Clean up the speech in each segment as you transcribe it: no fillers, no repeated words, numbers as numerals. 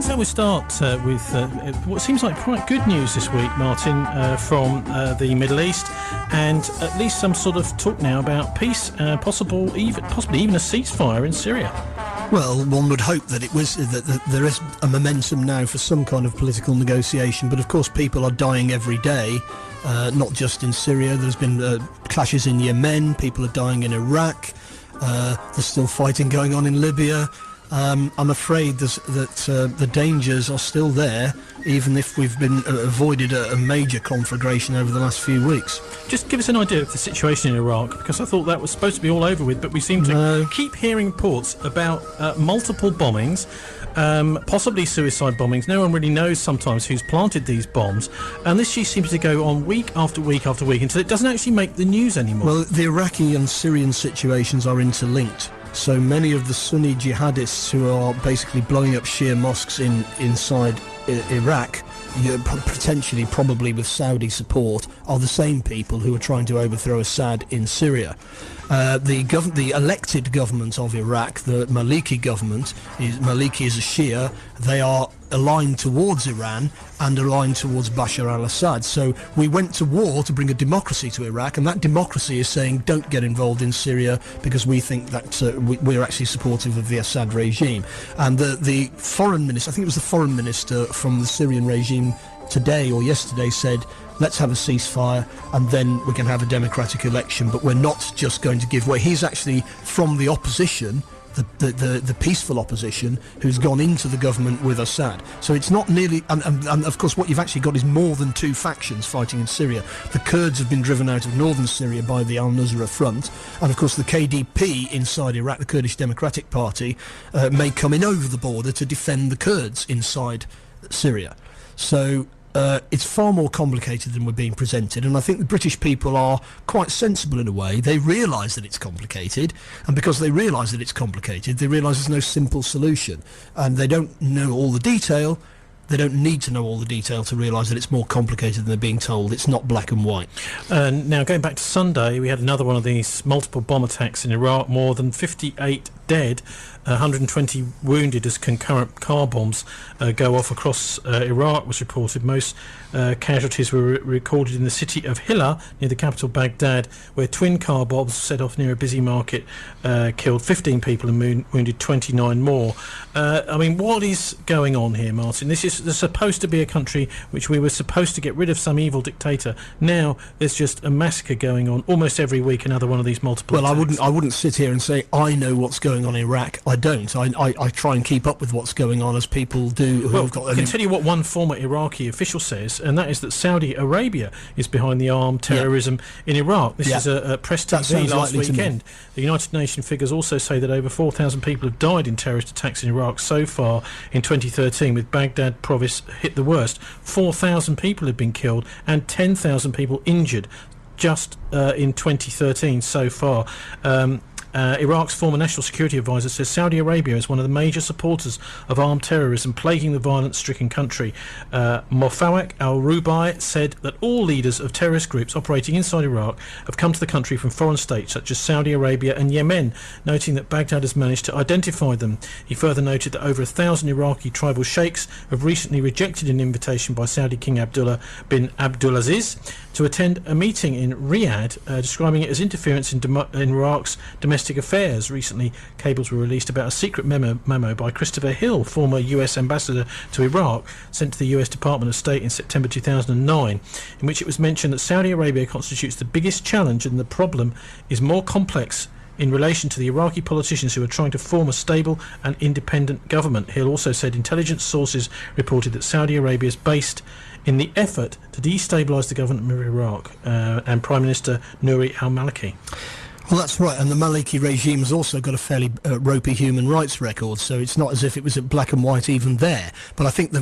So we start with what seems like quite good news this week, Martin, from the Middle East, and at least some sort of talk now about peace, possibly even a ceasefire in Syria. Well, one would hope that that there is a momentum now for some kind of political negotiation, but of course people are dying every day, not just in Syria. There's been clashes in Yemen, people are dying in Iraq, there's still fighting going on in Libya. I'm afraid that the dangers are still there, even if we've been avoided a major conflagration over the last few weeks. Just give us an idea of the situation in Iraq, because I thought that was supposed to be all over with, but we seem to keep hearing reports about multiple bombings, possibly suicide bombings. No one really knows sometimes who's planted these bombs, and this just seems to go on week after week after week until it doesn't actually make the news anymore. Well, the Iraqi and Syrian situations are interlinked. So many of the Sunni jihadists who are basically blowing up Shia mosques inside Iraq, potentially probably with Saudi support, are the same people who are trying to overthrow Assad in Syria. The elected government of Iraq, the Maliki government, Maliki is a Shia. They are aligned towards Iran and aligned towards Bashar al-Assad. So we went to war to bring a democracy to Iraq, and that democracy is saying don't get involved in Syria because we think that we're actually supportive of the Assad regime. And the foreign minister, I think it was the foreign minister from the Syrian regime today or yesterday, said let's have a ceasefire and then we can have a democratic election, but we're not just going to give way. He's actually from the opposition, the peaceful opposition, who's gone into the government with Assad. So it's not nearly, and of course what you've actually got is more than two factions fighting in Syria. The Kurds have been driven out of northern Syria by the al-Nusra Front, and of course the KDP inside Iraq, the Kurdish Democratic Party, may come in over the border to defend the Kurds inside Syria. So it's far more complicated than we're being presented, and I think the British people are quite sensible in a way. They realise that it's complicated, and because they realise that it's complicated, they realise there's no simple solution, and they don't know all the detail. They don't need to know all the detail to realise that it's more complicated than they're being told. It's not black and white. Now, going back to Sunday, we had another one of these multiple bomb attacks in Iraq, more than 58 dead, 120 wounded as concurrent car bombs go off across Iraq, was reported. Most casualties were recorded in the city of Hillah, near the capital Baghdad, where twin car bombs set off near a busy market killed 15 people and wounded 29 more. I mean, what is going on here, Martin? This is supposed to be a country which we were supposed to get rid of some evil dictator. Now there's just a massacre going on almost every week, another one of these multiple attacks. I wouldn't sit here and say I know what's going on in Iraq. I don't. I try and keep up with what's going on, as people do who have got... I can tell you what one former Iraqi official says, and that is that Saudi Arabia is behind the armed terrorism in Iraq. This is a press TV last weekend. The United Nations figures also say that over 4,000 people have died in terrorist attacks in Iraq so far in 2013, with Baghdad province hit the worst. 4,000 people have been killed and 10,000 people injured just in 2013 so far. Iraq's former national security advisor says Saudi Arabia is one of the major supporters of armed terrorism plaguing the violence-stricken country. Mofawak al-Rubai said that all leaders of terrorist groups operating inside Iraq have come to the country from foreign states such as Saudi Arabia and Yemen, noting that Baghdad has managed to identify them. He further noted that over 1,000 Iraqi tribal sheikhs have recently rejected an invitation by Saudi King Abdullah bin Abdulaziz to attend a meeting in Riyadh, describing it as interference in Iraq's domestic affairs. Recently, cables were released about a secret memo by Christopher Hill, former US ambassador to Iraq, sent to the US Department of State in September 2009, in which it was mentioned that Saudi Arabia constitutes the biggest challenge and the problem is more complex in relation to the Iraqi politicians who are trying to form a stable and independent government. Hill also said intelligence sources reported that Saudi Arabia is based in the effort to destabilise the government of Iraq and Prime Minister Nouri al-Maliki. Well, that's right, and the Maliki regime has also got a fairly ropey human rights record, so it's not as if it was black and white even there. But I think,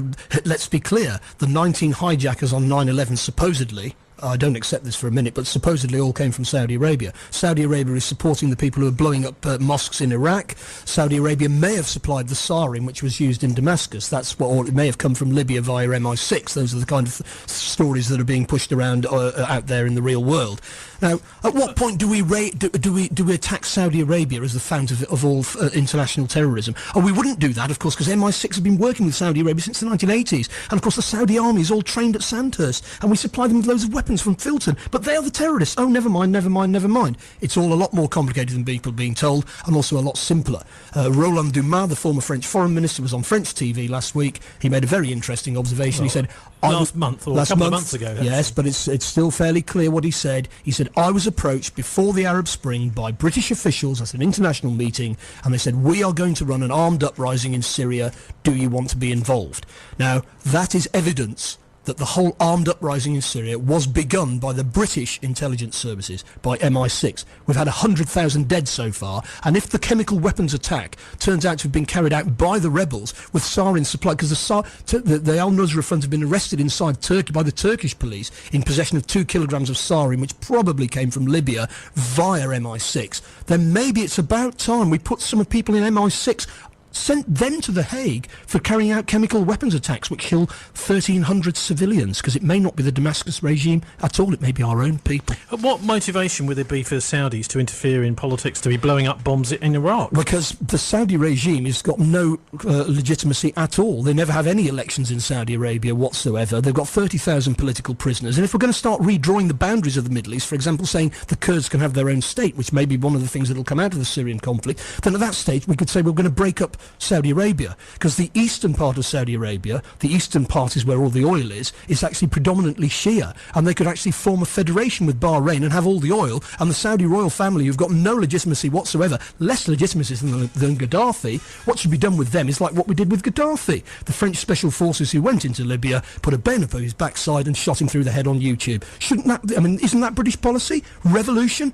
let's be clear, the 19 hijackers on 9/11 supposedly I don't accept this for a minute, but supposedly all came from Saudi Arabia. Saudi Arabia is supporting the people who are blowing up mosques in Iraq. Saudi Arabia may have supplied the sarin, which was used in Damascus. Or it may have come from Libya via MI6. Those are the kind of stories that are being pushed around out there in the real world. Now, at what point do we attack Saudi Arabia as the fount of all international terrorism? Oh, we wouldn't do that, of course, because MI6 have been working with Saudi Arabia since the 1980s. And, of course, the Saudi army is all trained at Sandhurst, and we supply them with loads of weapons from Filton. But they are the terrorists. Oh, never mind, never mind, never mind. It's all a lot more complicated than people being told, and also a lot simpler. Roland Dumas, the former French foreign minister, was on French TV last week. He made a very interesting observation. He said... Last month, or a couple of months ago. Yes, but it's still fairly clear what he said. He said, I was approached before the Arab Spring by British officials at an international meeting, and they said, we are going to run an armed uprising in Syria. Do you want to be involved? Now, that is evidence that the whole armed uprising in Syria was begun by the British intelligence services, by MI6. We've had 100,000 dead so far, and if the chemical weapons attack turns out to have been carried out by the rebels with sarin supply, because the Al-Nusra Front have been arrested inside Turkey by the Turkish police in possession of 2 kilograms of sarin, which probably came from Libya via MI6, then maybe it's about time we put some of the people in MI6, sent them to The Hague for carrying out chemical weapons attacks which kill 1,300 civilians, because it may not be the Damascus regime at all, it may be our own people. What motivation would there be for the Saudis to interfere in politics, to be blowing up bombs in Iraq? Because the Saudi regime has got no legitimacy at all. They never have any elections in Saudi Arabia whatsoever. They've got 30,000 political prisoners, and if we're going to start redrawing the boundaries of the Middle East, for example saying the Kurds can have their own state, which may be one of the things that will come out of the Syrian conflict, then at that stage we could say we're going to break up Saudi Arabia, because the eastern part of Saudi Arabia, the eastern part is where all the oil is actually predominantly Shia, and they could actually form a federation with Bahrain and have all the oil, and the Saudi royal family, who've got no legitimacy whatsoever, less legitimacy than Gaddafi. What should be done with them is like what we did with Gaddafi. The French special forces who went into Libya put a bayonet on his backside and shot him through the head on YouTube. Isn't that British policy? Revolution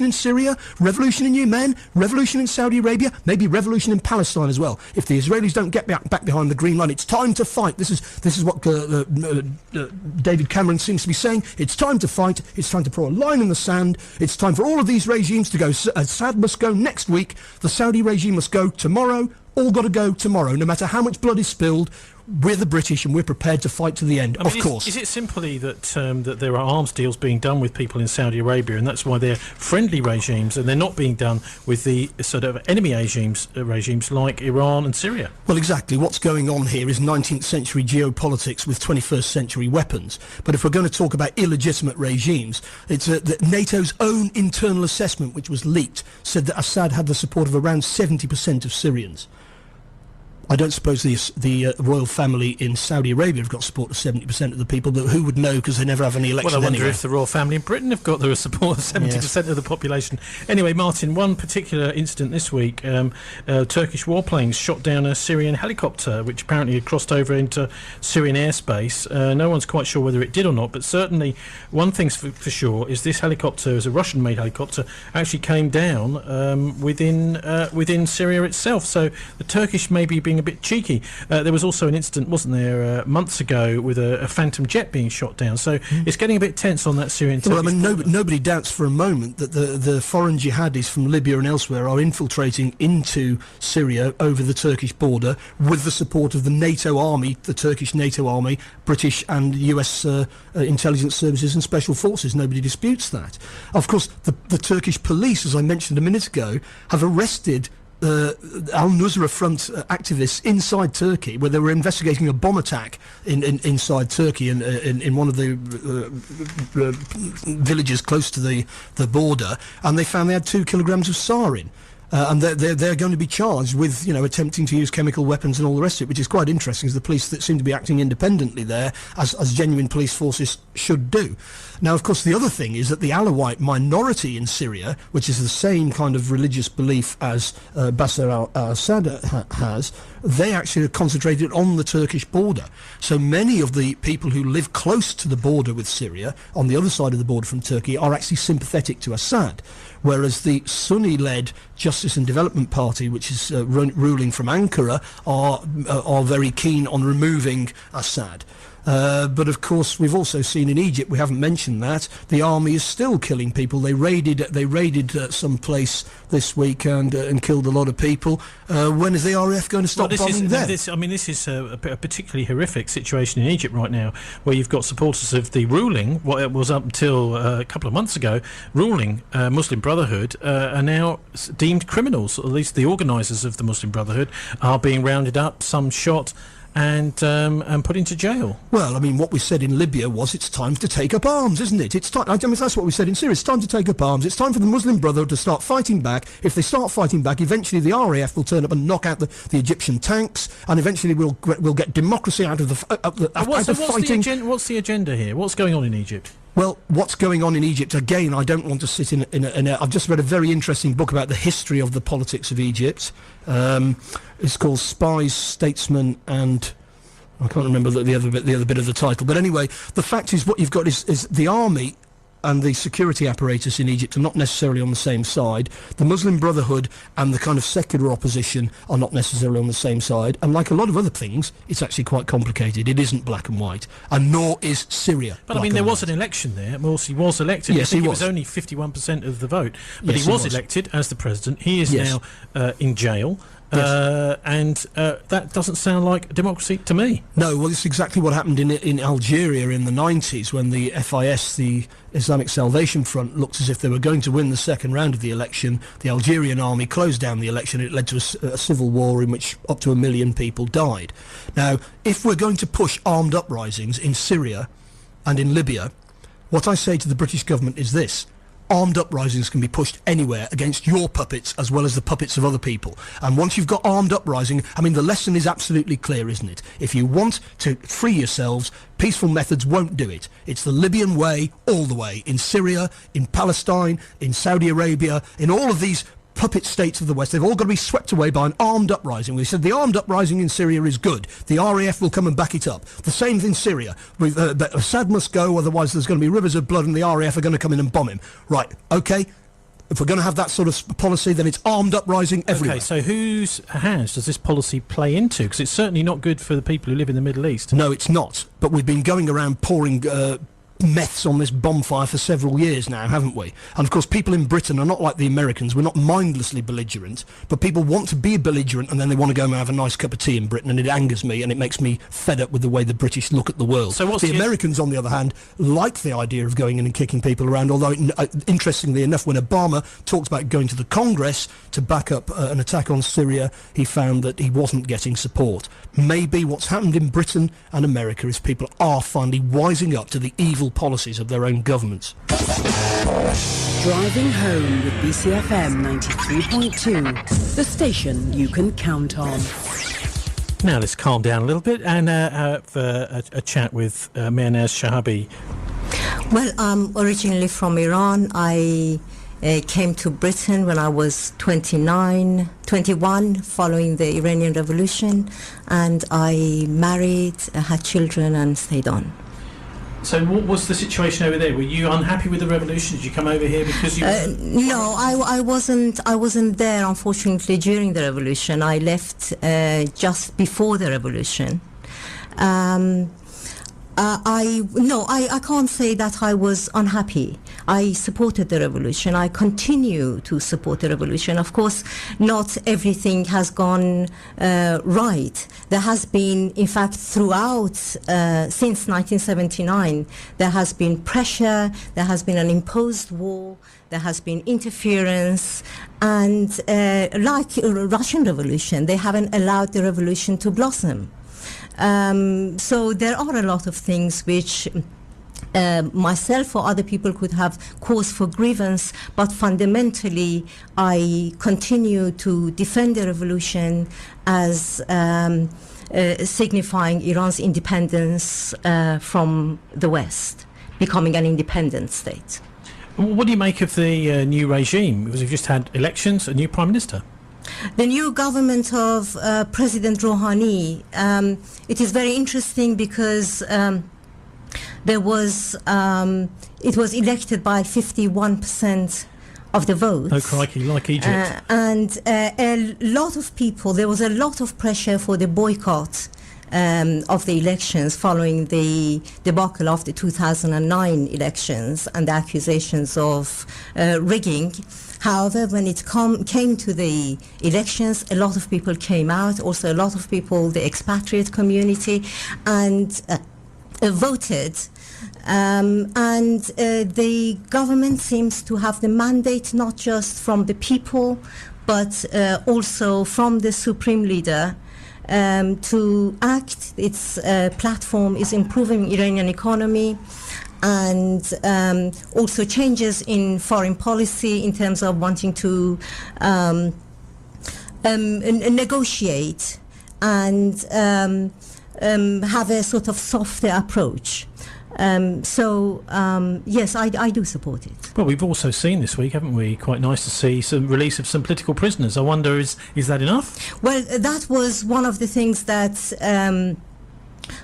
in Syria, revolution in Yemen, revolution in Saudi Arabia, maybe revolution in Palestine as well. If the Israelis don't get back behind the green line, it's time to fight. This is what David Cameron seems to be saying. It's time to fight. It's time to draw a line in the sand. It's time for all of these regimes to go. Assad must go next week. The Saudi regime must go tomorrow. All got to go tomorrow, no matter how much blood is spilled. We're the British, and we're prepared to fight to the end, of course. Is it simply that that there are arms deals being done with people in Saudi Arabia, and that's why they're friendly regimes, and they're not being done with the sort of enemy regimes like Iran and Syria? Well, exactly. What's going on here is 19th century geopolitics with 21st century weapons. But if we're going to talk about illegitimate regimes, it's NATO's own internal assessment, which was leaked, said that Assad had the support of around 70% of Syrians. I don't suppose the royal family in Saudi Arabia have got support of 70% of the people, but who would know, because they never have any elections anyway. Well, I wonder if the royal family in Britain have got the support of 70% of the population. Anyway, Martin, one particular incident this week, Turkish warplanes shot down a Syrian helicopter, which apparently had crossed over into Syrian airspace. No one's quite sure whether it did or not, but certainly one thing's for sure is this helicopter, is a Russian-made helicopter, actually came down within Syria itself. So the Turkish may be being a bit cheeky. There was also an incident, wasn't there, months ago with a Phantom jet being shot down. So it's getting a bit tense on that Syrian Turkish border. Nobody doubts for a moment that the foreign jihadis from Libya and elsewhere are infiltrating into Syria over the Turkish border with the support of the NATO army, the Turkish NATO army, British and US intelligence services and special forces. Nobody disputes that. Of course, the Turkish police, as I mentioned a minute ago, have arrested Al-Nusra Front activists inside Turkey, where they were investigating a bomb attack inside Turkey in one of the villages close to the border, and they found they had 2 kilograms of sarin. And they're going to be charged with, attempting to use chemical weapons and all the rest of it, which is quite interesting, as the police that seem to be acting independently there, as genuine police forces should do. Now, of course, the other thing is that the Alawite minority in Syria, which is the same kind of religious belief as Bashar al-Assad has, they actually are concentrated on the Turkish border. So many of the people who live close to the border with Syria, on the other side of the border from Turkey, are actually sympathetic to Assad, whereas the Sunni-led Justice and Development Party, which is ruling from Ankara, are very keen on removing Assad. But of course, we've also seen in Egypt, we haven't mentioned that, the army is still killing people. They raided some place this week and killed a lot of people. When is the RAF going to stop bombing them? This is a particularly horrific situation in Egypt right now, where you've got supporters of the ruling, what it was up until a couple of months ago, ruling Muslim Brotherhood, are now deemed criminals. At least the organisers of the Muslim Brotherhood are being rounded up, some shot, and put into jail. Well, I mean, what we said in Libya was it's time to take up arms, isn't it? It's time. I mean, that's what we said in Syria. It's time to take up arms. It's time for the Muslim Brotherhood to start fighting back. If they start fighting back, eventually the RAF will turn up and knock out the Egyptian tanks, and eventually we'll get democracy out of fighting. What's the agenda here? What's going on in Egypt? Well, what's going on in Egypt, again, I don't want to sit I've just read a very interesting book about the history of the politics of Egypt. It's called Spies, Statesmen, and I can't remember the other bit of the title. But anyway, the fact is what you've got is the army and the security apparatus in Egypt are not necessarily on the same side. The Muslim Brotherhood and the kind of secular opposition are not necessarily on the same side. And like a lot of other things, it's actually quite complicated. It isn't black and white. And nor is Syria. But I mean, there was an election there. Morsi was elected. Yes, I think he was only 51% of the vote. But he was elected as the president. He is now in jail. And that doesn't sound like democracy to me. No, well, it's exactly what happened in Algeria in the 90s when the FIS, the Islamic Salvation Front, looked as if they were going to win the second round of the election. The Algerian army closed down the election. It led to a civil war in which up to 1 million people died. Now, if we're going to push armed uprisings in Syria and in Libya, what I say to the British government is this: armed uprisings can be pushed anywhere against your puppets as well as the puppets of other people. And once you've got armed uprising, I mean, the lesson is absolutely clear, isn't it? If you want to free yourselves, peaceful methods won't do it. It's the Libyan way all the way. In Syria, in Palestine, in Saudi Arabia, in all of these puppet states of the West, they've all got to be swept away by an armed uprising. We said the armed uprising in Syria is good. The RAF will come and back it up. The same in Syria. Assad must go, otherwise there's going to be rivers of blood and the RAF are going to come in and bomb him. Right, okay. If we're going to have that sort of policy, then it's armed uprising everywhere. Okay, so whose hands does this policy play into? Because it's certainly not good for the people who live in the Middle East. No, it's not. But we've been going around pouring meths on this bonfire for several years now, haven't we? And of course people in Britain are not like the Americans. We're not mindlessly belligerent, but people want to be belligerent and then they want to go and have a nice cup of tea in Britain, and it angers me and it makes me fed up with the way the British look at the world. So what's the Americans, on the other hand, like the idea of going in and kicking people around, although interestingly enough, when Obama talked about going to the Congress to back up an attack on Syria, he found that he wasn't getting support. Maybe what's happened in Britain and America is people are finally wising up to the evil policies of their own governments. Driving home with BCFM 93.2, the station you can count on. Now let's calm down a little bit and have a chat with Mehrnaz Shahabi. Well, I'm originally from Iran. I came to Britain when I was 21, following the Iranian Revolution, and I married, had children, and stayed on. So what was the situation over there? Were you unhappy with the revolution? Did you come over here because you... No, I wasn't there, unfortunately, during the revolution. I left just before the revolution. I can't say that I was unhappy. I supported the revolution. I continue to support the revolution. Of course, not everything has gone right. There has been, in fact, throughout, since 1979, there has been pressure, there has been an imposed war, there has been interference, and like Russian Revolution, they haven't allowed the revolution to blossom. So there are a lot of things which myself or other people could have cause for grievance, but fundamentally I continue to defend the revolution as signifying Iran's independence from the West, becoming an independent state. What do you make of the new regime? Because we've just had elections, a new prime minister. The new government of President Rouhani, it is very interesting because it was elected by 51% of the votes. Oh, crikey, like Egypt. And a lot of people, there was a lot of pressure for the boycott of the elections following the debacle of the 2009 elections and the accusations of rigging. However, when it came to the elections, a lot of people came out, also a lot of people, the expatriate community, and voted. The government seems to have the mandate not just from the people, but also from the supreme leader to act. Its platform is improving Iranian economy, and also changes in foreign policy in terms of wanting to negotiate and have a sort of softer approach. Yes, I do support it. Well, we've also seen this week, haven't we? Quite nice to see some release of some political prisoners. I wonder, is that enough? Well, that was one of the things that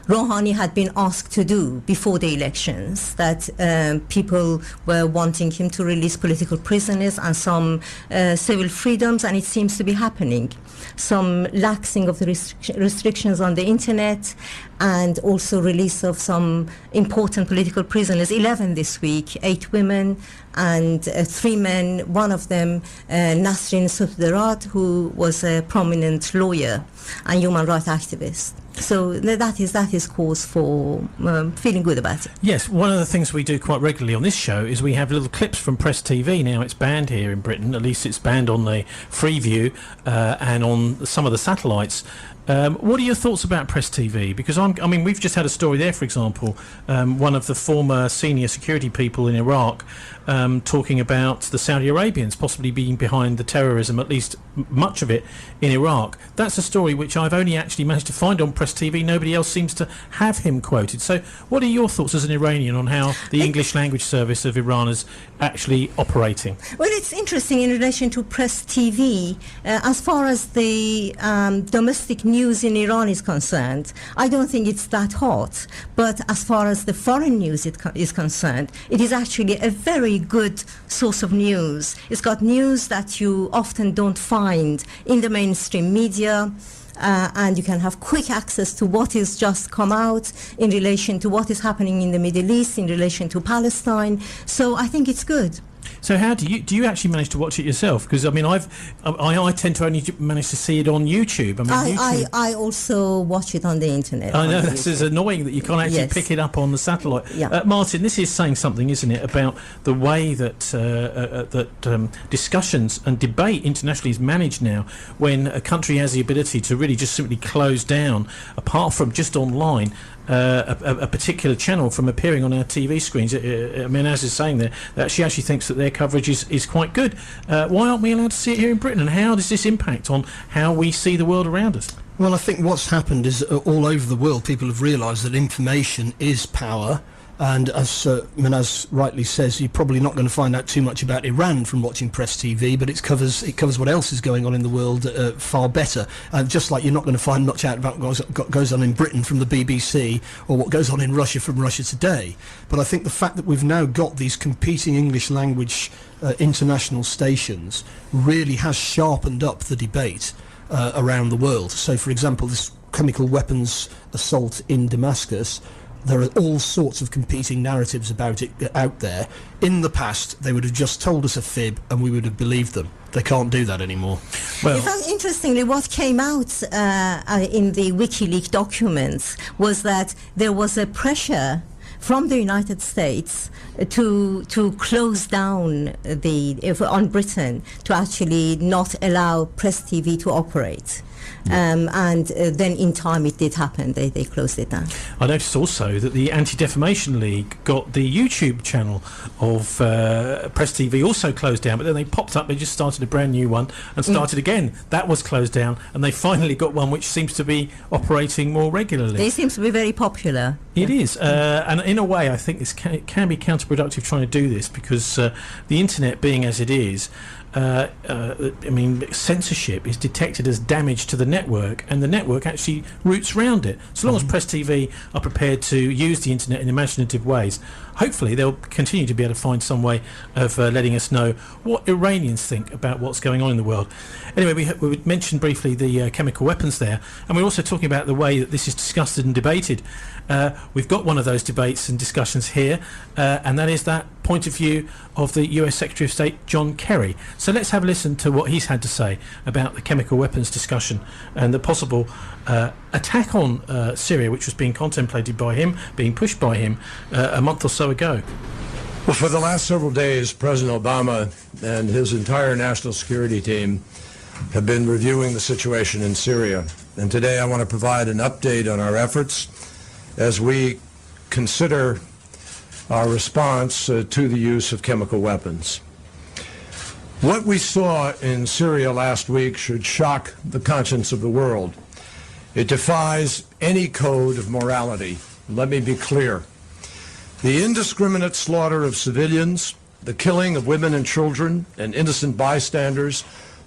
Rouhani had been asked to do before the elections, that people were wanting him to release political prisoners and some civil freedoms, and it seems to be happening. Some laxing of the restrictions on the internet, and also release of some important political prisoners, 11 this week, 8 women and 3 men, one of them Nasrin Sotoudeh, who was a prominent lawyer and human rights activist. So that is cause for feeling good about it. Yes, one of the things we do quite regularly on this show is we have little clips from Press TV. Now it's banned here in Britain, at least it's banned on the Freeview and on some of the satellites. What are your thoughts about Press TV? Because we've just had a story there, for example, one of the former senior security people in Iraq talking about the Saudi Arabians possibly being behind the terrorism, at least much of it, in Iraq. That's a story which I've only actually managed to find on Press TV. Nobody else seems to have him quoted. So what are your thoughts as an Iranian on how the English language service of Iran is actually operating? Well, it's interesting in relation to Press TV. As far as the domestic news in Iran is concerned, I don't think it's that hot. But as far as the foreign news is concerned, it is actually a very good source of news. It's got news that you often don't find in the mainstream media. And you can have quick access to what is just come out in relation to what is happening in the Middle East, in relation to Palestine. So I think it's good. So how do you actually manage to watch it yourself? Because I tend to only manage to see it on YouTube. I also watch it on the internet. I know this is annoying that you can't actually pick it up on the satellite. Yeah. Martin, this is saying something, isn't it, about the way that discussions and debate internationally is managed now, when a country has the ability to really just simply close down, apart from just online, a particular channel from appearing on our TV screens. Mehrnaz is saying there that she actually thinks that their coverage is quite good. Why aren't we allowed to see it here in Britain, and how does this impact on how we see the world around us? Well, I think what's happened is all over the world people have realised that information is power. And as Mehrnaz rightly says, you're probably not going to find out too much about Iran from watching Press TV, but it covers what else is going on in the world far better. Just like you're not going to find much out about what goes on in Britain from the BBC, or what goes on in Russia from Russia Today. But I think the fact that we've now got these competing English language international stations really has sharpened up the debate around the world. So, for example, this chemical weapons assault in Damascus, there are all sorts of competing narratives about it out there. In the past, they would have just told us a fib and we would have believed them. They can't do that anymore. Well, in fact, interestingly, what came out in the WikiLeaks documents was that there was a pressure from the United States to close down on Britain, to actually not allow Press TV to operate. And then in time it did happen. They closed it down. I noticed also that the Anti-Defamation League got the YouTube channel of Press TV also closed down, but then they popped up, they just started a brand new one and started again. That was closed down, and they finally got one which seems to be operating more regularly. They seem to be very popular. It is, and in a way I think this can be counterproductive trying to do this, because the internet being as it is, censorship is detected as damage to the network, and the network actually roots round it. So long as Press TV are prepared to use the internet in imaginative ways, hopefully they'll continue to be able to find some way of letting us know what Iranians think about what's going on in the world. Anyway, we mentioned briefly the chemical weapons there, and we're also talking about the way that this is discussed and debated. We've got one of those debates and discussions here, and that is that point of view of the US Secretary of State John Kerry. So let's have a listen to what he's had to say about the chemical weapons discussion and the possible attack on Syria, which was being contemplated by him, being pushed by him a month or so ago. Well, for the last several days, President Obama and his entire national security team have been reviewing the situation in Syria. And today I want to provide an update on our efforts as we consider our response to the use of chemical weapons. What we saw in Syria last week should shock the conscience of the world. It defies any code of morality. Let me be clear. The indiscriminate slaughter of civilians, the killing of women and children and innocent bystanders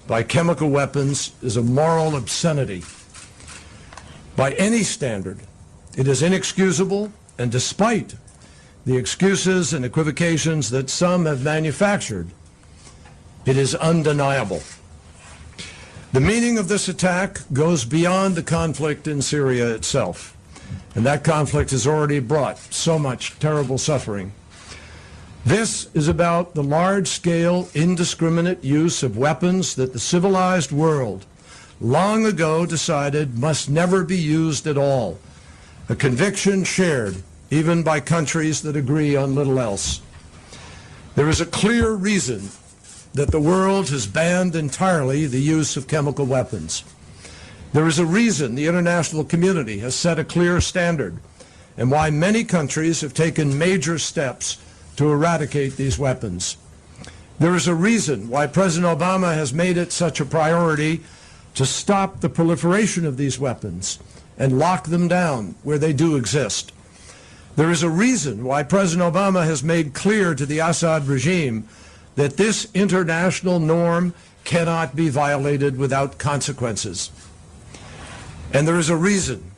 by chemical weapons is a moral obscenity. By any standard, it is inexcusable, and despite the excuses and equivocations that some have manufactured, it is undeniable. The meaning of this attack goes beyond the conflict in Syria itself, and that conflict has already brought so much terrible suffering. This is about the large-scale, indiscriminate use of weapons that the civilized world long ago decided must never be used at all, a conviction shared even by countries that agree on little else. There is a clear reason that the world has banned entirely the use of chemical weapons. There is a reason the international community has set a clear standard, and why many countries have taken major steps to eradicate these weapons. There is a reason why President Obama has made it such a priority to stop the proliferation of these weapons and lock them down where they do exist. There is a reason why President Obama has made clear to the Assad regime that this international norm cannot be violated without consequences. And there is a reason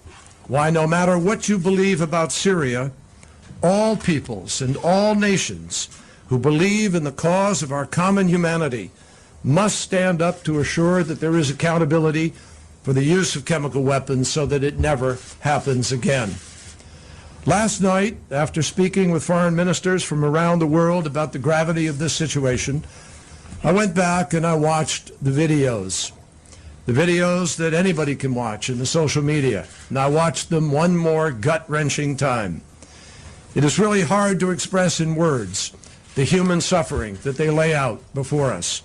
why, no matter what you believe about Syria, all peoples and all nations who believe in the cause of our common humanity must stand up to assure that there is accountability for the use of chemical weapons so that it never happens again. Last night, after speaking with foreign ministers from around the world about the gravity of this situation, I went back and I watched the videos that anybody can watch in the social media, and I watched them one more gut-wrenching time. It is really hard to express in words the human suffering that they lay out before us.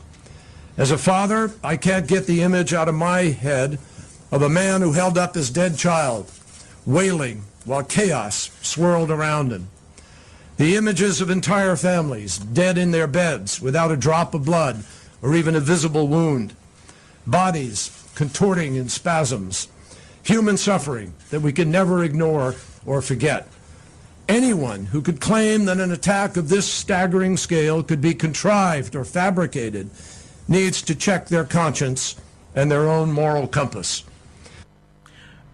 As a father, I can't get the image out of my head of a man who held up his dead child, wailing while chaos swirled around him. The images of entire families dead in their beds without a drop of blood or even a visible wound. Bodies contorting in spasms. Human suffering that we can never ignore or forget. Anyone who could claim that an attack of this staggering scale could be contrived or fabricated needs to check their conscience and their own moral compass.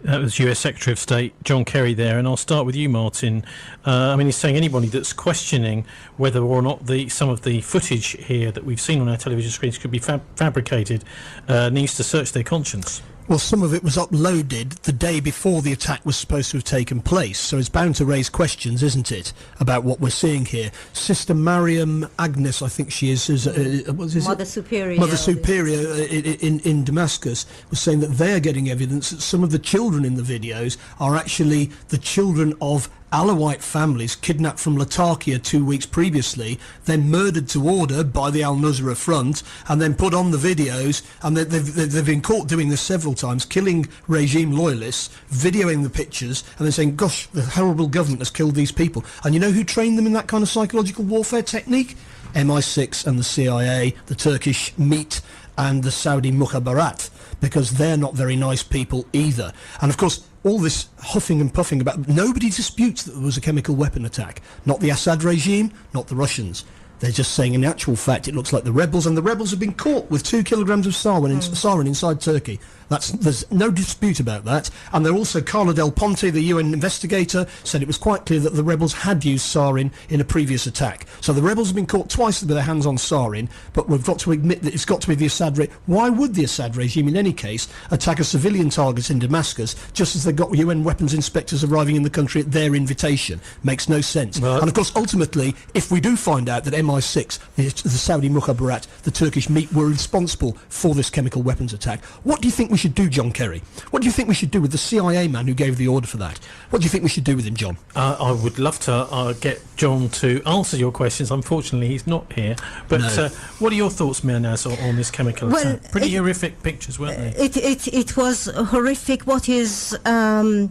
That was US Secretary of State John Kerry there, and I'll start with you, Martin. He's saying anybody that's questioning whether or not some of the footage here that we've seen on our television screens could be fabricated needs to search their conscience. Well, some of it was uploaded the day before the attack was supposed to have taken place, so it's bound to raise questions, isn't it, about what we're seeing here. Sister Mariam Agnes, I think she is Mother Superior. Mother Superior in Damascus, was saying that they're getting evidence that some of the children in the videos are actually the children of Alawite families kidnapped from Latakia 2 weeks previously, then murdered to order by the Al-Nusra Front, and then put on the videos, and they've been caught doing this several times, killing regime loyalists, videoing the pictures, and then saying, gosh, the horrible government has killed these people. And you know who trained them in that kind of psychological warfare technique? MI6 and the CIA, the Turkish MIT and the Saudi Mukhabarat, because they're not very nice people either. And of course, all this huffing and puffing about, nobody disputes that there was a chemical weapon attack. Not the Assad regime, not the Russians. They're just saying, in actual fact, it looks like the rebels have been caught with 2 kilograms of sarin inside Turkey. There's no dispute about that. And they're also, Carla Del Ponte, the UN investigator, said it was quite clear that the rebels had used sarin in a previous attack. So the rebels have been caught twice with their hands on sarin, but we've got to admit that it's got to be the Assad regime. Why would the Assad regime, in any case, attack a civilian target in Damascus just as they've got UN weapons inspectors arriving in the country at their invitation? Makes no sense. Well, and of course, ultimately, if we do find out that MI6, the Saudi Mukhabarat, the Turkish MIT, were responsible for this chemical weapons attack, what do you think we should do, John Kerry? What do you think we should do with the CIA man who gave the order for that? What do you think we should do with him, John? I would love to get John to answer your questions. Unfortunately, he's not here. But no. What are your thoughts, Mehrnaz, on this chemical attack? Pretty horrific pictures, weren't they? It was horrific. What is came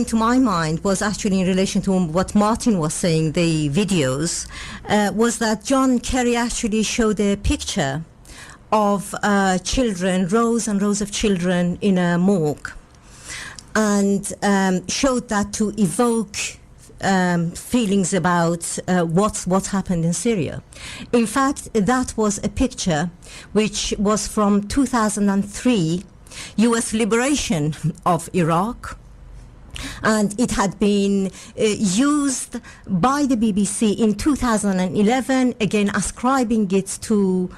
to my mind was actually in relation to what Martin was saying, the videos, was that John Kerry actually showed a picture of children, rows and rows of children in a morgue, and showed that to evoke feelings about what happened in Syria. In fact, that was a picture which was from 2003, US liberation of Iraq, and it had been used by the BBC in 2011, again ascribing it to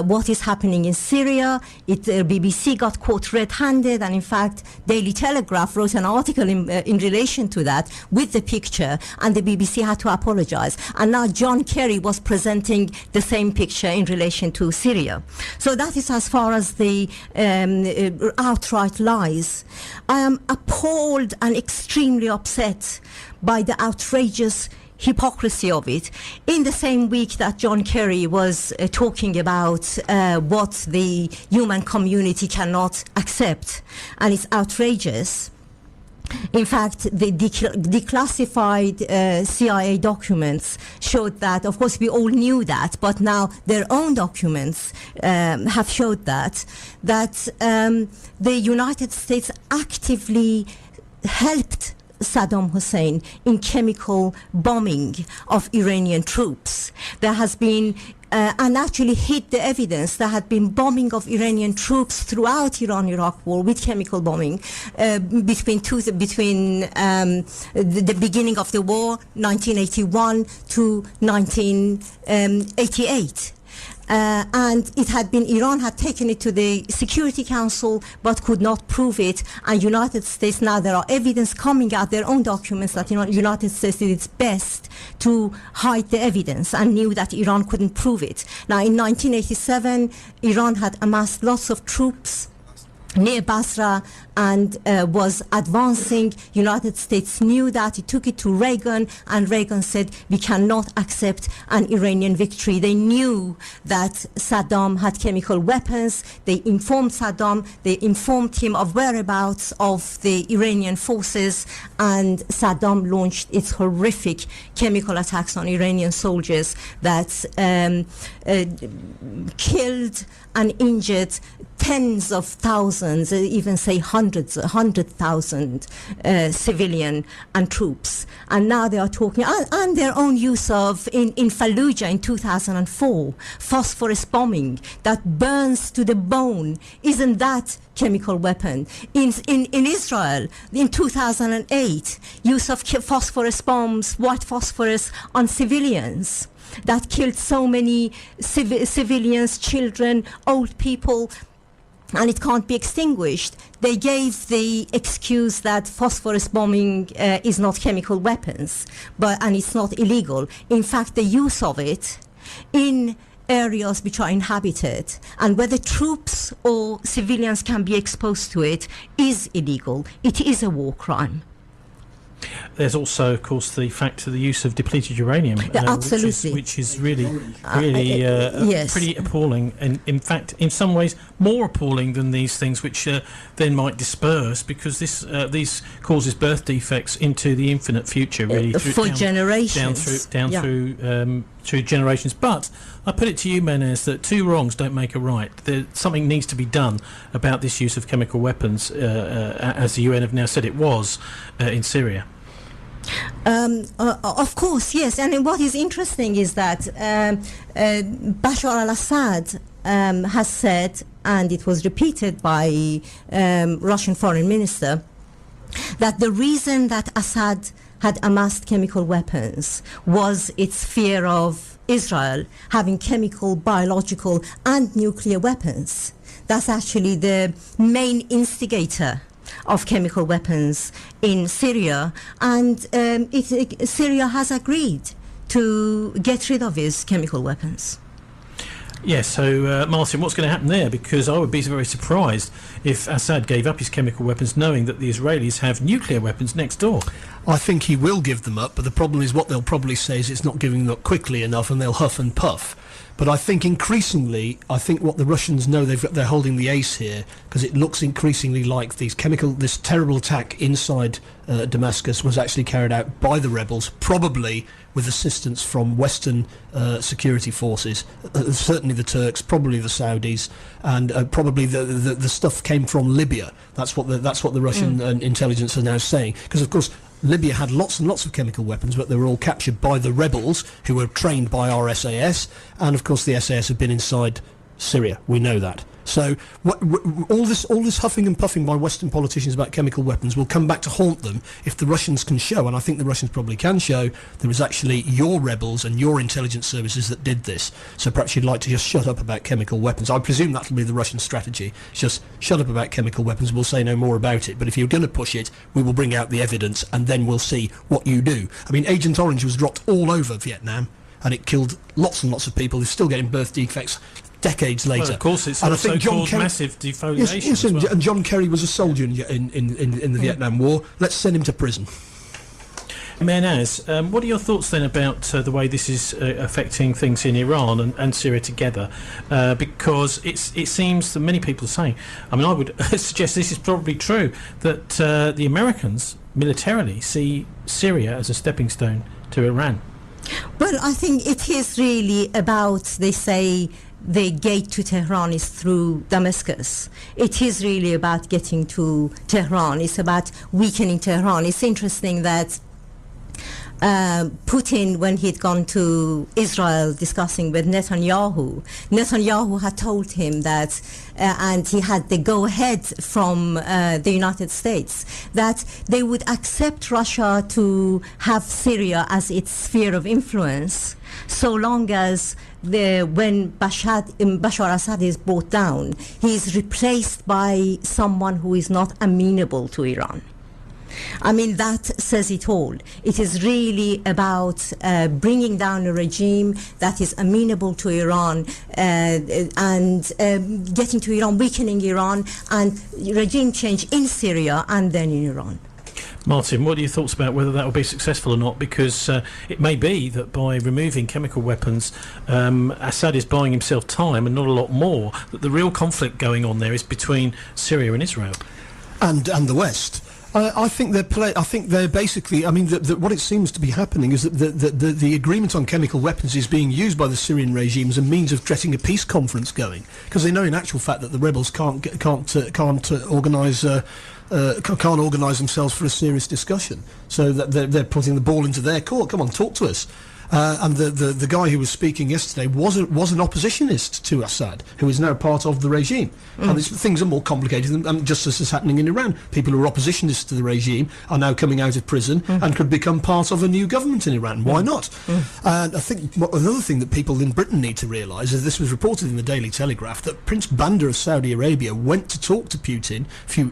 what is happening in Syria. BBC got caught red-handed, and in fact Daily Telegraph wrote an article in relation to that with the picture, and the BBC had to apologize. And now John Kerry was presenting the same picture in relation to Syria. So that is as far as the outright lies. I am appalled and extremely upset by the outrageous hypocrisy of it. In the same week that John Kerry was talking about what the human community cannot accept, and it's outrageous. In fact, the declassified CIA documents showed that, of course we all knew that, but now their own documents have showed that the United States actively helped Saddam Hussein in chemical bombing of Iranian troops. There has been and actually hid the evidence. There had been bombing of Iranian troops throughout Iran-Iraq war with chemical bombing between the beginning of the war, 1981 to 1988. And it had been, Iran had taken it to the Security Council but could not prove it, and United States, now there are evidence coming out, their own documents, that United States did its best to hide the evidence and knew that Iran couldn't prove it. Now in 1987 Iran had amassed lots of troops near Basra and was advancing. United States knew that. It took it to Reagan, and Reagan said we cannot accept an Iranian victory. They knew that Saddam had chemical weapons. They informed Saddam, they informed him of whereabouts of the Iranian forces, and Saddam launched its horrific chemical attacks on Iranian soldiers that killed and injured tens of thousands, even say 100,000 civilian and troops. And now they are talking, and their own use of, in Fallujah in 2004, phosphorus bombing that burns to the bone. Isn't that chemical weapon? In Israel, in 2008, use of phosphorus bombs, white phosphorus on civilians, that killed so many civilians, children, old people, and it can't be extinguished. They gave the excuse that phosphorus bombing is not chemical weapons, and it's not illegal. In fact, the use of it in areas which are inhabited, and whether troops or civilians can be exposed to it, is illegal. It is a war crime. There's also, of course, the fact of the use of depleted uranium, absolutely, which is really yes, pretty appalling, and in fact, in some ways, more appalling than these things, which then might disperse, because these causes birth defects into the infinite future, really, for generations, through generations. But I put it to you, Mehrnaz, that two wrongs don't make a right. Something needs to be done about this use of chemical weapons, as the UN have now said it was in Syria. Of course, yes. And what is interesting is that Bashar al-Assad has said, and it was repeated by Russian foreign minister, that the reason that Assad had amassed chemical weapons was its fear of Israel having chemical, biological and nuclear weapons. That's actually the main instigator of chemical weapons in Syria, and Syria has agreed to get rid of its chemical weapons. Yes, so Martin, what's going to happen there? Because I would be very surprised if Assad gave up his chemical weapons knowing that the Israelis have nuclear weapons next door. I think he will give them up, but the problem is what they'll probably say is it's not giving them up quickly enough, and they'll huff and puff. But I think increasingly, what the Russians know, they're holding the ace here, because it looks increasingly like this terrible attack inside Damascus was actually carried out by the rebels, probably with assistance from Western security forces, certainly the Turks, probably the Saudis, and probably the stuff came from Libya. That's what the Russian intelligence are now saying, because of course Libya had lots and lots of chemical weapons, but they were all captured by the rebels, who were trained by our SAS, and of course the SAS have been inside Syria. We know that. So all this huffing and puffing by Western politicians about chemical weapons will come back to haunt them if the Russians can show, and I think the Russians probably can show, there was actually your rebels and your intelligence services that did this. So perhaps you'd like to just shut up about chemical weapons. I presume that'll be the Russian strategy. Just shut up about chemical weapons, we'll say no more about it. But if you're going to push it, we will bring out the evidence, and then we'll see what you do. I mean, Agent Orange was dropped all over Vietnam, and it killed lots and lots of people. They're still getting birth defects decades later. Well, of course, it's and also caused massive defoliation. Yes, as well. And John Kerry was a soldier in the Vietnam War. Let's send him to prison. Mehrnaz, what are your thoughts then about the way this is affecting things in Iran and Syria together? Because it seems that many people are saying, I mean, I would suggest this is probably true, that the Americans militarily see Syria as a stepping stone to Iran. Well, I think it is really about, they say, the gate to Tehran is through Damascus. It is really about getting to Tehran. It's about weakening Tehran. It's interesting that Putin, when he'd gone to Israel discussing with Netanyahu had told him that, and he had the go-ahead from the United States, that they would accept Russia to have Syria as its sphere of influence, so long as when Bashar Assad is brought down, he is replaced by someone who is not amenable to Iran. I mean, that says it all. It is really about bringing down a regime that is amenable to Iran and getting to Iran, weakening Iran, and regime change in Syria and then in Iran. Martin, what are your thoughts about whether that will be successful or not? Because it may be that by removing chemical weapons, Assad is buying himself time and not a lot more, that the real conflict going on there is between Syria and Israel. And the West. I think they're basically. I mean, what it seems to be happening is that the agreement on chemical weapons is being used by the Syrian regime as a means of getting a peace conference going, because they know in actual fact that the rebels can't organise themselves for a serious discussion. So that they're putting the ball into their court. Come on, talk to us. And the guy who was speaking yesterday was an oppositionist to Assad, who is now part of the regime. And things are more complicated than just as is happening in Iran. People who are oppositionists to the regime are now coming out of prison and could become part of a new government in Iran. Why not? And I think another thing that people in Britain need to realise is, this was reported in the Daily Telegraph, that Prince Bandar of Saudi Arabia went to talk to Putin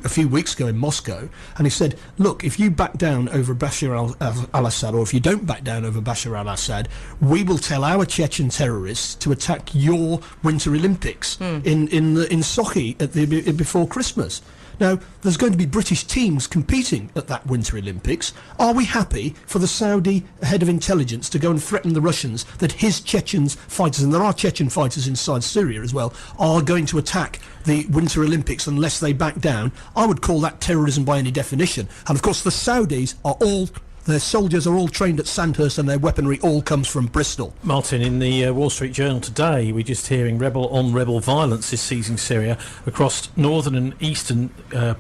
a few weeks ago in Moscow, and he said, look, if you back down over Bashar al-Assad, or if you don't back down over Bashar al-Assad, we will tell our Chechen terrorists to attack your Winter Olympics in Sochi before Christmas. Now, there's going to be British teams competing at that Winter Olympics. Are we happy for the Saudi head of intelligence to go and threaten the Russians that his Chechen fighters, and there are Chechen fighters inside Syria as well, are going to attack the Winter Olympics unless they back down? I would call that terrorism by any definition. And of course the Saudis are all Their soldiers are all trained at Sandhurst and their weaponry all comes from Bristol. Martin, in the Wall Street Journal today, we're just hearing rebel-on-rebel violence is seizing Syria. Across northern and eastern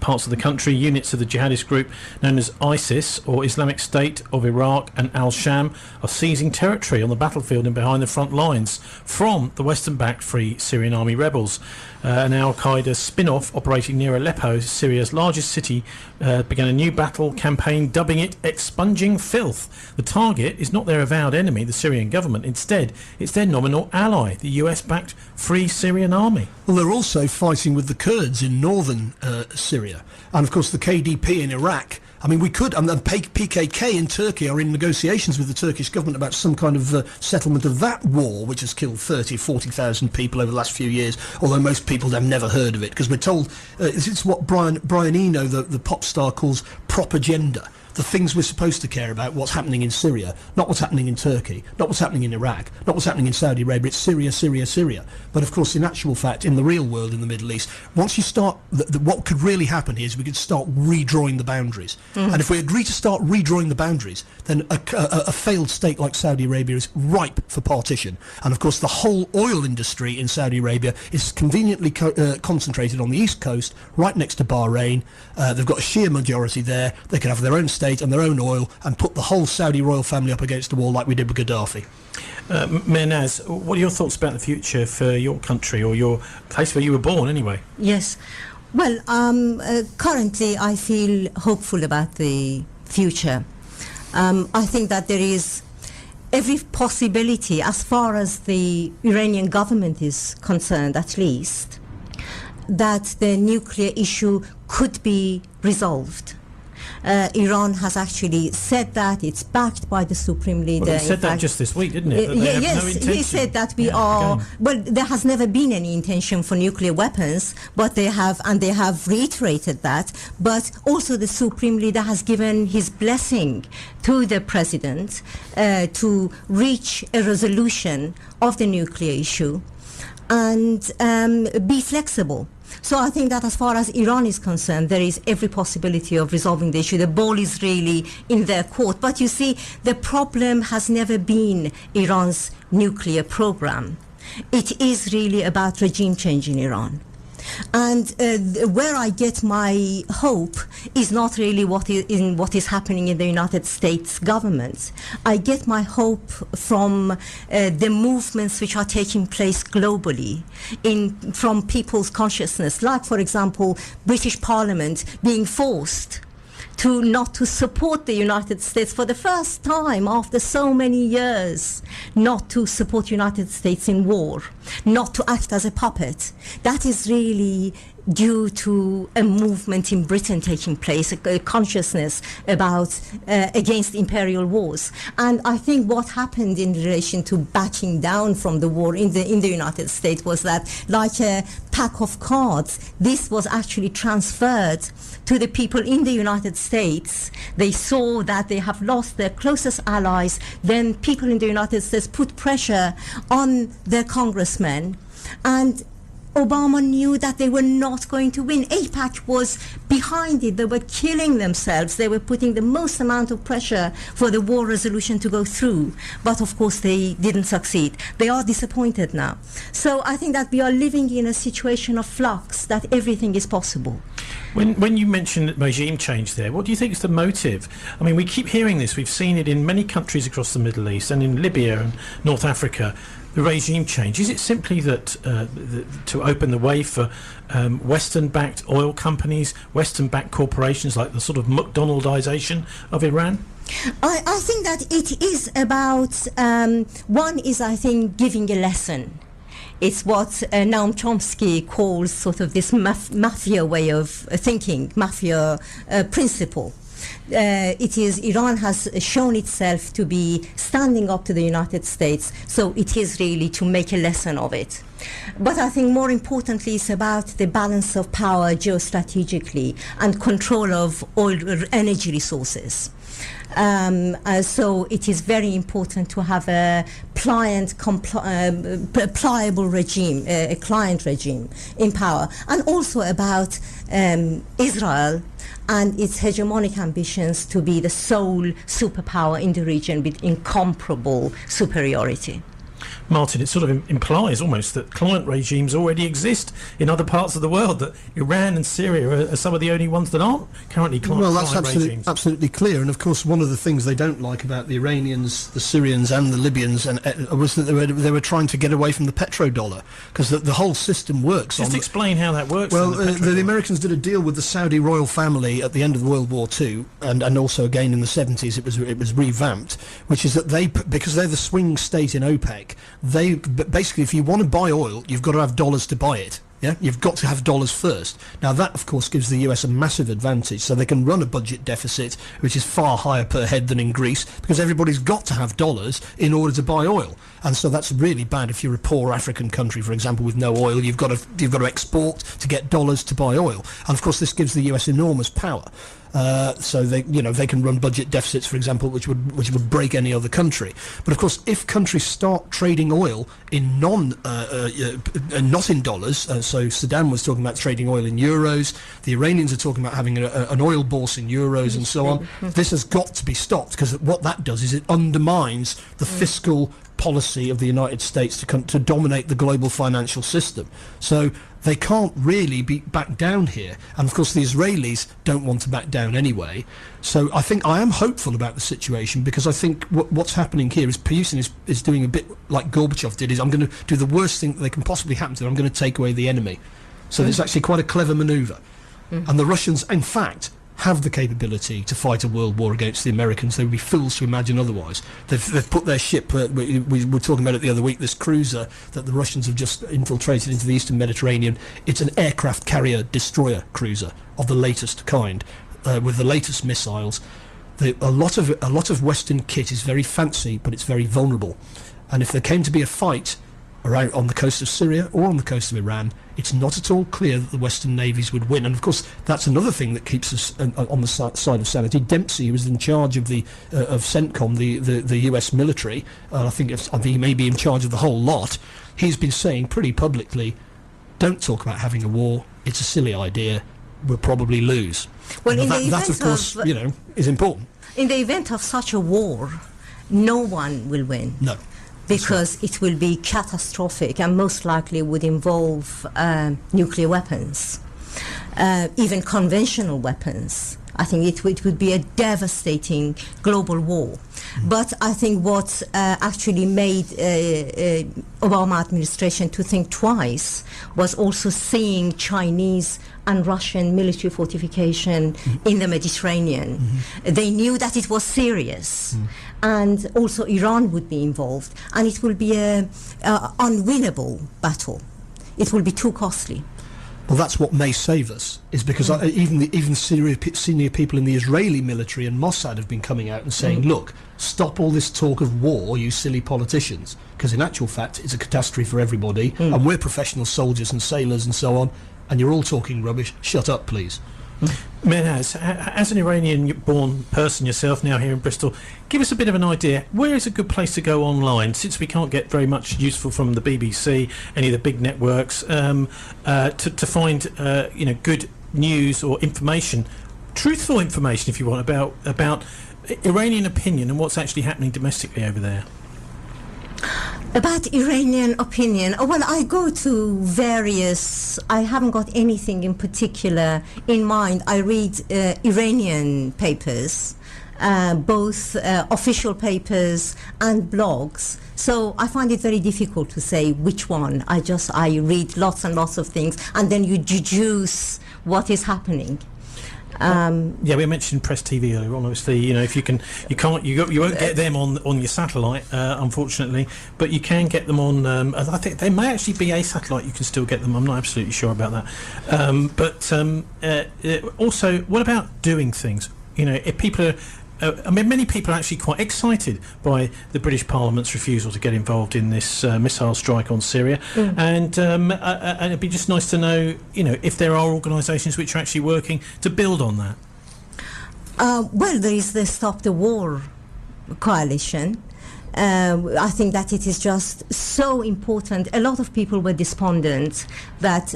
parts of the country, units of the jihadist group known as ISIS, or Islamic State of Iraq, and al-Sham are seizing territory on the battlefield and behind the front lines from the Western-backed Free Syrian Army rebels. An al-Qaeda spin-off operating near Aleppo, Syria's largest city, began a new battle campaign dubbing it Expunging Filth. The target is not their avowed enemy, the Syrian government. Instead, it's their nominal ally, the US-backed Free Syrian Army. Well, they're also fighting with the Kurds in northern Syria. And, of course, the KDP in Iraq. I mean, we could, and the PKK in Turkey are in negotiations with the Turkish government about some kind of settlement of that war, which has killed 40,000 people over the last few years, although most people have never heard of it, because we're told it's what Brian Eno, the pop star, calls propaganda. The things we're supposed to care about, what's happening in Syria, not what's happening in Turkey, not what's happening in Iraq, not what's happening in Saudi Arabia. It's Syria, Syria, Syria. But of course, in actual fact, in the real world, in the Middle East, once you start, what could really happen here is we could start redrawing the boundaries. And if we agree to start redrawing the boundaries, then a failed state like Saudi Arabia is ripe for partition. And of course, the whole oil industry in Saudi Arabia is conveniently concentrated on the east coast, right next to Bahrain. They've got a Shia majority there. They can have their own state and their own oil and put the whole Saudi royal family up against the wall like we did with Gaddafi. Mehrnaz, what are your thoughts about the future for your country, or your place where you were born anyway? Yes. Well, currently I feel hopeful about the future. I think that there is every possibility, as far as the Iranian government is concerned at least, that the nuclear issue could be resolved. Iran has actually said that. It's backed by the Supreme Leader. Well, he said that just this week, didn't it? Yes, he said that we are... Well, there has never been any intention for nuclear weapons, but they have reiterated that. But also the Supreme Leader has given his blessing to the President to reach a resolution of the nuclear issue and be flexible. So I think that as far as Iran is concerned, there is every possibility of resolving the issue. The ball is really in their court. But you see, the problem has never been Iran's nuclear program. It is really about regime change in Iran. And where I get my hope is not really what is happening in the United States government. I get my hope from the movements which are taking place globally, from people's consciousness, like, for example, British Parliament being forced not to support the United States for the first time after so many years, not to support United States in war, not to act as a puppet. That is really due to a movement in Britain taking place, a consciousness about against imperial wars. And I think what happened in relation to backing down from the war in the United States was that, like a pack of cards, this was actually transferred to the people in the United States. They saw that they have lost their closest allies. Then people in the United States put pressure on their congressmen, and Obama knew that they were not going to win. AIPAC was behind it. They were killing themselves. They were putting the most amount of pressure for the war resolution to go through. But of course they didn't succeed. They are disappointed now. So I think that we are living in a situation of flux, that everything is possible. When you mentioned regime change there, what do you think is the motive? I mean, we keep hearing this. We've seen it in many countries across the Middle East and in Libya and North Africa. The regime change, is it simply that to open the way for Western-backed oil companies, Western-backed corporations, like the sort of McDonaldization of Iran? I think that it is about, one is, I think, giving a lesson. It's what Noam Chomsky calls sort of this mafia way of thinking, mafia principle. It is, Iran has shown itself to be standing up to the United States, so it is really to make a lesson of it. But I think more importantly, it's about the balance of power geostrategically and control of oil energy resources. So it is very important to have a pliable regime, a client regime in power, and also about Israel and its hegemonic ambitions to be the sole superpower in the region with incomparable superiority. Martin, it sort of implies almost that client regimes already exist in other parts of the world, that Iran and Syria are some of the only ones that aren't currently client regimes. Absolutely clear. And of course, one of the things they don't like about the Iranians, the Syrians and the Libyans was that they were trying to get away from the petrodollar, because the whole system works. Just explain how that works. Well, the Americans did a deal with the Saudi royal family at the end of World War II, and also again in the 70s it was revamped, which is that because they're the swing state in OPEC, they basically, if you want to buy oil, you've got to have dollars to buy it. Yeah, you've got to have dollars first. Now that, of course, gives the US a massive advantage, so they can run a budget deficit which is far higher per head than in Greece, because everybody's got to have dollars in order to buy oil. And so that's really bad if you're a poor African country, for example, with no oil. You've got to export to get dollars to buy oil. And of course, this gives the US enormous power. So they can run budget deficits, for example, which would break any other country. But of course, if countries start trading oil in not in dollars, so Saddam was talking about trading oil in euros, the Iranians are talking about having an oil bourse in euros and so on. This has got to be stopped, because what that does is it undermines the fiscal policy of the United States to dominate the global financial system. So they can't really be back down here, and of course the Israelis don't want to back down anyway. So I think I am hopeful about the situation, because I think what's happening here is Putin is doing a bit like Gorbachev did, is I'm going to do the worst thing that they can possibly happen to them. I'm going to take away the enemy. So it's actually quite a clever manoeuvre. And the Russians, in fact, have the capability to fight a world war against the Americans. They would be fools to imagine otherwise. They've put their ship, we were talking about it the other week, this cruiser that the Russians have just infiltrated into the eastern Mediterranean. It's an aircraft carrier destroyer cruiser of the latest kind, with the latest missiles. A lot of Western kit is very fancy, but it's very vulnerable. And if there came to be a fight around on the coast of Syria or on the coast of Iran, it's not at all clear that the Western navies would win. And of course, that's another thing that keeps us on the side of sanity. Dempsey, who was in charge of of CENTCOM, the US military, I think he may be in charge of the whole lot. He's been saying pretty publicly, "Don't talk about having a war. It's a silly idea. We'll probably lose." Well, that of course, is important. In the event of such a war, no one will win. No. Because it will be catastrophic and most likely would involve nuclear weapons, even conventional weapons. I think it would be a devastating global war. But I think what actually made Obama administration to think twice was also seeing Chinese and Russian military fortification in the Mediterranean. They knew that it was serious, and also Iran would be involved, and it will be an unwinnable battle. It will be too costly. Well, that's what may save us, is because even senior people in the Israeli military and Mossad have been coming out and saying, look, stop all this talk of war, you silly politicians, because in actual fact it's a catastrophe for everybody, and we're professional soldiers and sailors and so on, and you're all talking rubbish. Shut up, please. Mehrnaz, as an Iranian-born person yourself now here in Bristol, give us a bit of an idea. Where is a good place to go online, since we can't get very much useful from the BBC, any of the big networks, to find good news or information, truthful information, if you want, about Iranian opinion and what's actually happening domestically over there? About Iranian opinion, well, I go to various, I haven't got anything in particular in mind. I read Iranian papers, both official papers and blogs. So I find it very difficult to say which one. I read lots and lots of things, and then you deduce what is happening. We mentioned Press TV earlier on. Obviously, if you won't get them on your satellite, unfortunately, but you can get them on. I think they may actually be a satellite. You can still get them. I'm not absolutely sure about that. Also, what about doing things? If people are. Many people are actually quite excited by the British Parliament's refusal to get involved in this missile strike on Syria, and it'd be just nice to know, if there are organisations which are actually working to build on that. Well, there is the Stop the War coalition. I think that it is just so important. A lot of people were despondent that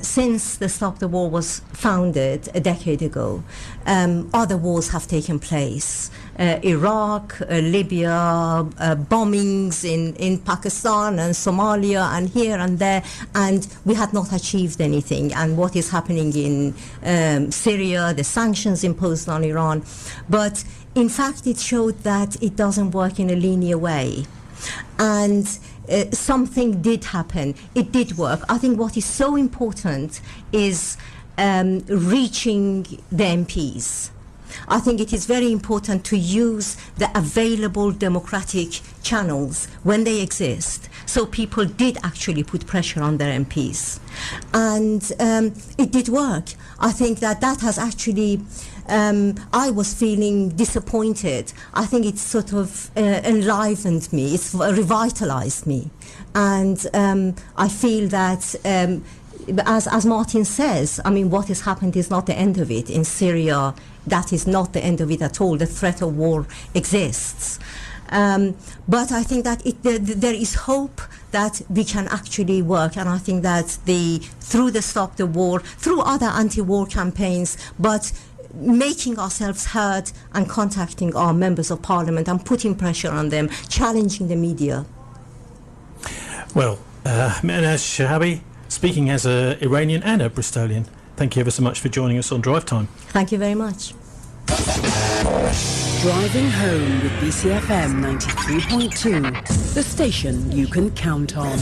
since the Stop the War was founded a decade ago, other wars have taken place. Iraq, Libya, bombings in Pakistan and Somalia and here and there, and we had not achieved anything. And what is happening in Syria, the sanctions imposed on Iran. But in fact, it showed that it doesn't work in a linear way. And something did happen. It did work. I think what is so important is reaching the MPs. I think it is very important to use the available democratic channels when they exist. So people did actually put pressure on their MPs. And it did work. I think that has actually... I was feeling disappointed. I think it sort of enlivened me. It's revitalized me. And I feel that... as Martin says, I mean, what has happened is not the end of it. In Syria, that is not the end of it at all. The threat of war exists. But I think that there is hope that we can actually work. And I think that through the Stop the War, through other anti-war campaigns, but making ourselves heard and contacting our members of parliament and putting pressure on them, challenging the media. Well, Mehrnaz Shahabi, speaking as an Iranian and a Bristolian, thank you ever so much for joining us on Drive Time. Thank you very much. Driving home with BCFM 93.2, the station you can count on.